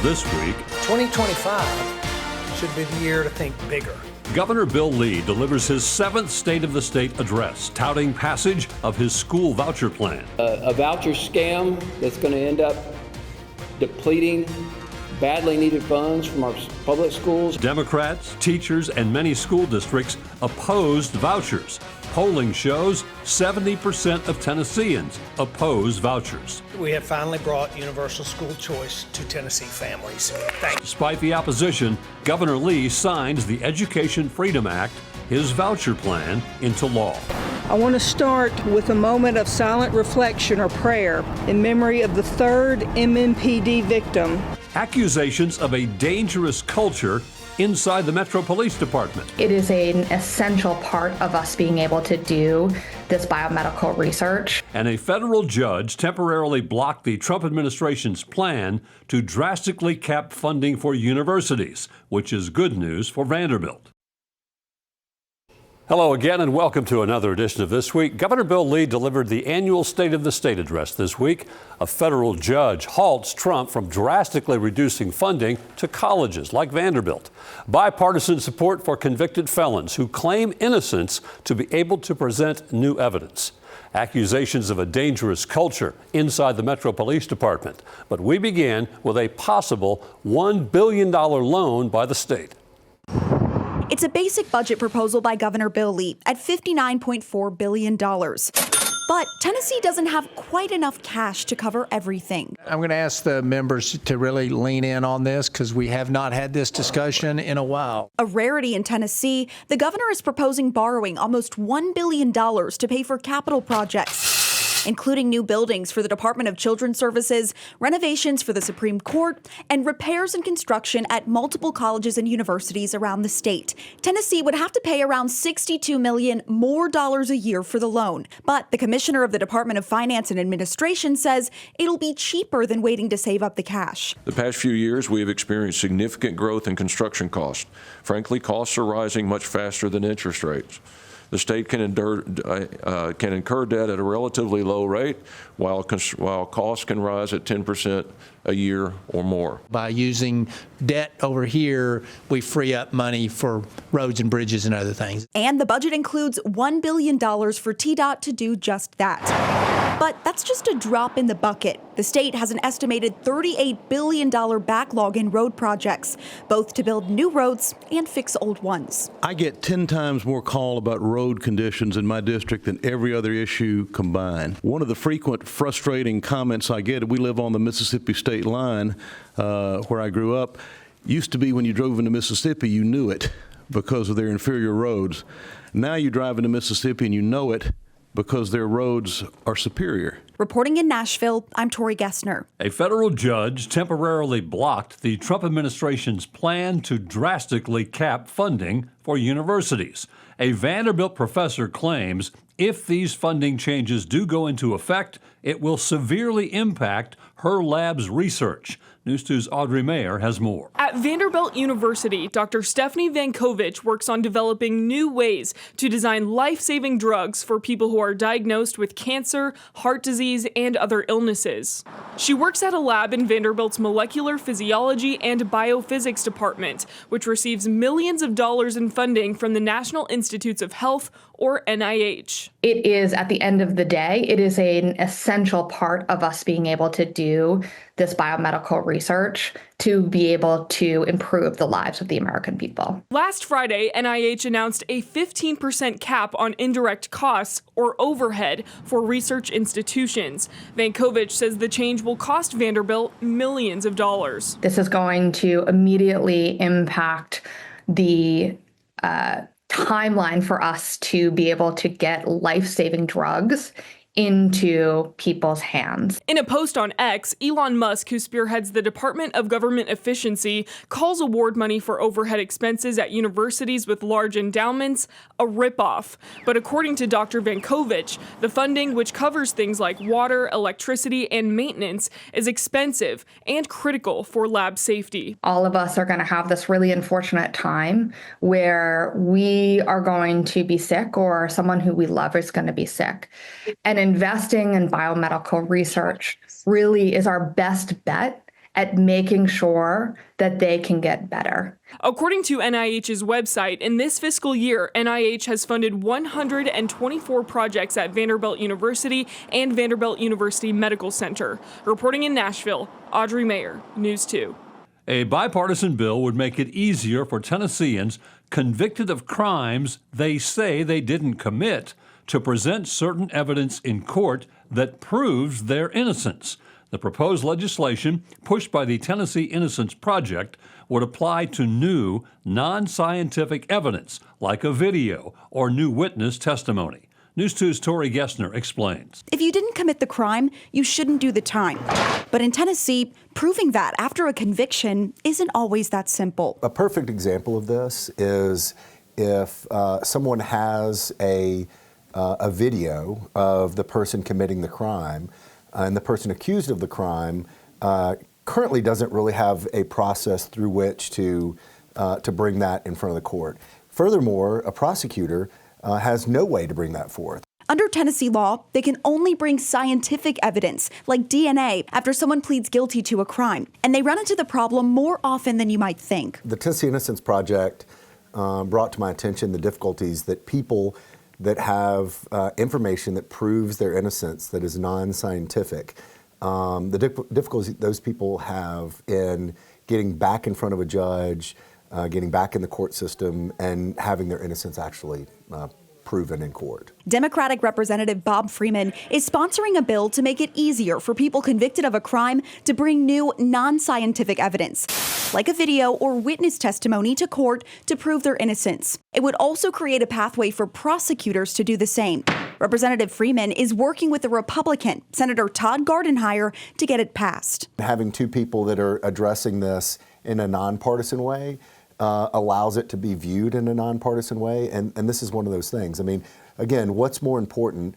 This week, 2025 should be the year to think bigger. Governor Bill Lee delivers his 7th State of the State address, touting passage of his school voucher plan. A voucher scam that's going to end up depleting badly needed funds from our public schools. Democrats, teachers, and many school districts opposed vouchers. Polling shows 70% of Tennesseans oppose vouchers. We have finally brought universal school choice to Tennessee families. Despite the opposition, Governor Lee signs the Education Freedom Act, his voucher plan, into law. I want to start with a moment of silent reflection or prayer in memory of the 3rd MMPD victim. Accusations of a dangerous culture inside the Metro Police Department. It is an essential part of us being able to do this biomedical research. And a federal judge temporarily blocked the Trump administration's plan to drastically cap funding for universities, which is good news for Vanderbilt. Hello again and welcome to another edition of This Week. Governor Bill Lee delivered the annual State of the State address this week. A federal judge halts Trump from drastically reducing funding to colleges like Vanderbilt. Bipartisan support for convicted felons who claim innocence to be able to present new evidence. Accusations of a dangerous culture inside the Metro Police Department. But we begin with a possible $1 billion loan by the state. It's a basic budget proposal by Governor Bill Lee at $59.4 billion. But Tennessee doesn't have quite enough cash to cover everything. I'm going to ask the members to really lean in on this because we have not had this discussion in a while. A rarity in Tennessee, the governor is proposing borrowing almost $1 billion to pay for capital projects, including new buildings for the Department of Children's Services, renovations for the Supreme Court, and repairs and construction at multiple colleges and universities around the state. Tennessee would have to pay around $62 million more a year for the loan. But the commissioner of the Department of Finance and Administration says it'll be cheaper than waiting to save up the cash. The past few years, we have experienced significant growth in construction costs. Frankly, costs are rising much faster than interest rates. The state can incur debt at a relatively low rate, while costs can rise at 10% a year or more. By using debt over here, we free up money for roads and bridges and other things. And the budget includes $1 billion for TDOT to do just that. But that's just a drop in the bucket. The state has an estimated $38 billion backlog in road projects, both to build new roads and fix old ones. I get 10 times more call about road conditions in my district than every other issue combined. One of the frequent frustrating comments I get, we live on the Mississippi state line where I grew up, used to be when you drove into Mississippi, you knew it because of their inferior roads. Now you drive into Mississippi and you know it because their roads are superior. Reporting in Nashville, I'm Tori Gessner. A federal judge temporarily blocked the Trump administration's plan to drastically cap funding for universities. A Vanderbilt professor claims if these funding changes do go into effect, it will severely impact her lab's research. News 2's Audrey Mayer has more. At Vanderbilt University, Dr. Stephanie Vankovich works on developing new ways to design life-saving drugs for people who are diagnosed with cancer, heart disease, and other illnesses. She works at a lab in Vanderbilt's Molecular Physiology and Biophysics Department, which receives millions of dollars in funding from the National Institutes of Health, or NIH. It is, at the end of the day, it is an essential part of us being able to do this biomedical research to be able to improve the lives of the American people. Last Friday, NIH announced a 15% cap on indirect costs or overhead for research institutions. Vankovich says the change will cost Vanderbilt millions of dollars. This is going to immediately impact the timeline for us to be able to get life-saving drugs into people's hands. In a post on X, Elon Musk, who spearheads the Department of Government Efficiency, calls award money for overhead expenses at universities with large endowments a ripoff. But according to Dr. Vankovich, the funding, which covers things like water, electricity, and maintenance, is expensive and critical for lab safety. All of us are going to have this really unfortunate time where we are going to be sick or someone who we love is going to be sick. And investing in biomedical research really is our best bet at making sure that they can get better. According to NIH's website, in this fiscal year, NIH has funded 124 projects at Vanderbilt University and Vanderbilt University Medical Center. Reporting in Nashville, Audrey Mayer, News 2. A bipartisan bill would make it easier for Tennesseans convicted of crimes they say they didn't commit to present certain evidence in court that proves their innocence. The proposed legislation, pushed by the Tennessee Innocence Project, would apply to new, non-scientific evidence, like a video or new witness testimony. News 2's Tori Gessner explains. If you didn't commit the crime, you shouldn't do the time. But in Tennessee, proving that after a conviction isn't always that simple. A perfect example of this is if someone has a video of the person committing the crime, and the person accused of the crime currently doesn't really have a process through which to bring that in front of the court. Furthermore, a prosecutor has no way to bring that forth. Under Tennessee law, they can only bring scientific evidence, like DNA, after someone pleads guilty to a crime. And they run into the problem more often than you might think. The Tennessee Innocence Project brought to my attention the difficulties that people that have information that proves their innocence that is non-scientific, the difficulties those people have in getting back in front of a judge, getting back in the court system, and having their innocence actually proven in court. Democratic Representative Bob Freeman is sponsoring a bill to make it easier for people convicted of a crime to bring new non-scientific evidence, like a video or witness testimony, to court to prove their innocence. It would also create a pathway for prosecutors to do the same. Representative Freeman is working with the Republican, Senator Todd Gardenhire, to get it passed. Having two people that are addressing this in a nonpartisan way allows it to be viewed in a nonpartisan way, and this is one of those things. I mean, again, what's more important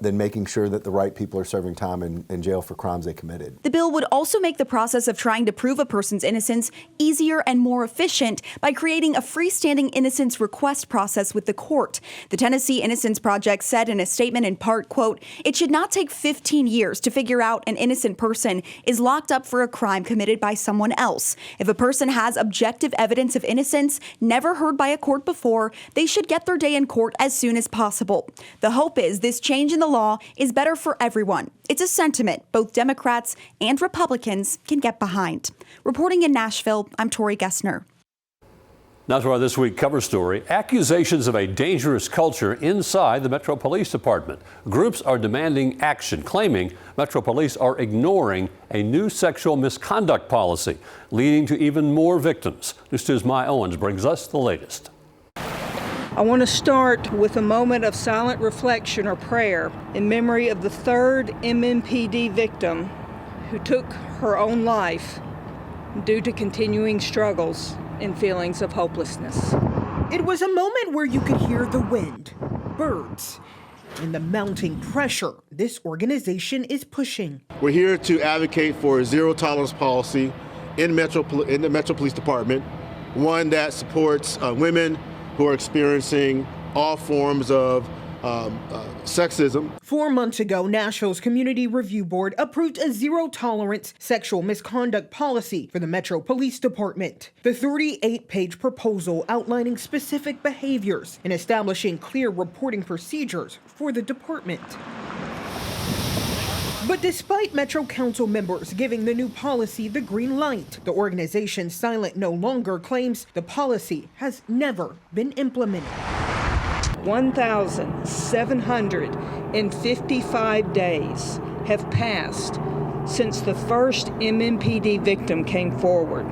than making sure that the right people are serving time in jail for crimes they committed? The bill would also make the process of trying to prove a person's innocence easier and more efficient by creating a freestanding innocence request process with the court. The Tennessee Innocence Project said in a statement in part, quote, "It should not take 15 years to figure out an innocent person is locked up for a crime committed by someone else. If a person has objective evidence of innocence never heard by a court before, they should get their day in court as soon as possible." The hope is this change in the law is better for everyone. It's a sentiment both Democrats and Republicans can get behind. Reporting in Nashville, I'm Tori Gessner. Now to our This Week cover story, accusations of a dangerous culture inside the Metro Police Department. Groups are demanding action, claiming Metro Police are ignoring a new sexual misconduct policy, leading to even more victims. News 2's Mai Owens brings us the latest. I want to start with a moment of silent reflection or prayer in memory of the third MMPD victim who took her own life due to continuing struggles and feelings of hopelessness. It was a moment where you could hear the wind, birds, and the mounting pressure this organization is pushing. We're here to advocate for a zero tolerance policy in the Metro Police Department, one that supports women who are experiencing all forms of sexism. 4 months ago, Nashville's Community Review Board approved a zero-tolerance sexual misconduct policy for the Metro Police Department. The 38-page proposal outlining specific behaviors and establishing clear reporting procedures for the department. But despite Metro Council members giving the new policy the green light, the organization Silent No Longer claims the policy has never been implemented. 1,755 days have passed since the first MMPD victim came forward.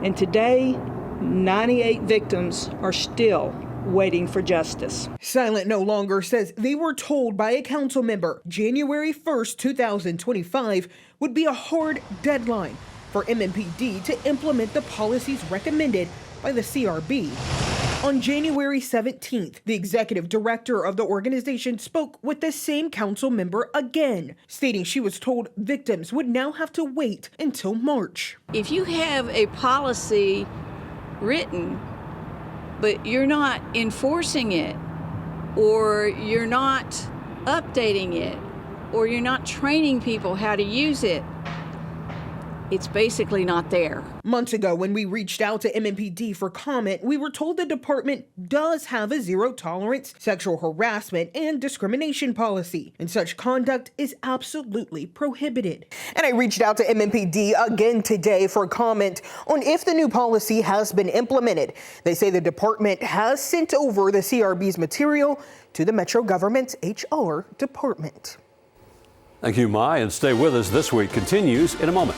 And today, 98 victims are still waiting for justice. Silent No Longer says they were told by a council member January 1st, 2025 would be a hard deadline for MMPD to implement the policies recommended by the CRB. On January 17th, the executive director of the organization spoke with the same council member again, stating she was told victims would now have to wait until March. If you have a policy written, but you're not enforcing it, or you're not updating it, or you're not training people how to use it, it's basically not there. Months ago, when we reached out to MMPD for comment, we were told the department does have a zero tolerance sexual harassment and discrimination policy, and such conduct is absolutely prohibited. And I reached out to MMPD again today for comment on if the new policy has been implemented. They say the department has sent over the CRB's material to the Metro government's HR department. Thank you, Mai, and stay with us. This Week continues in a moment.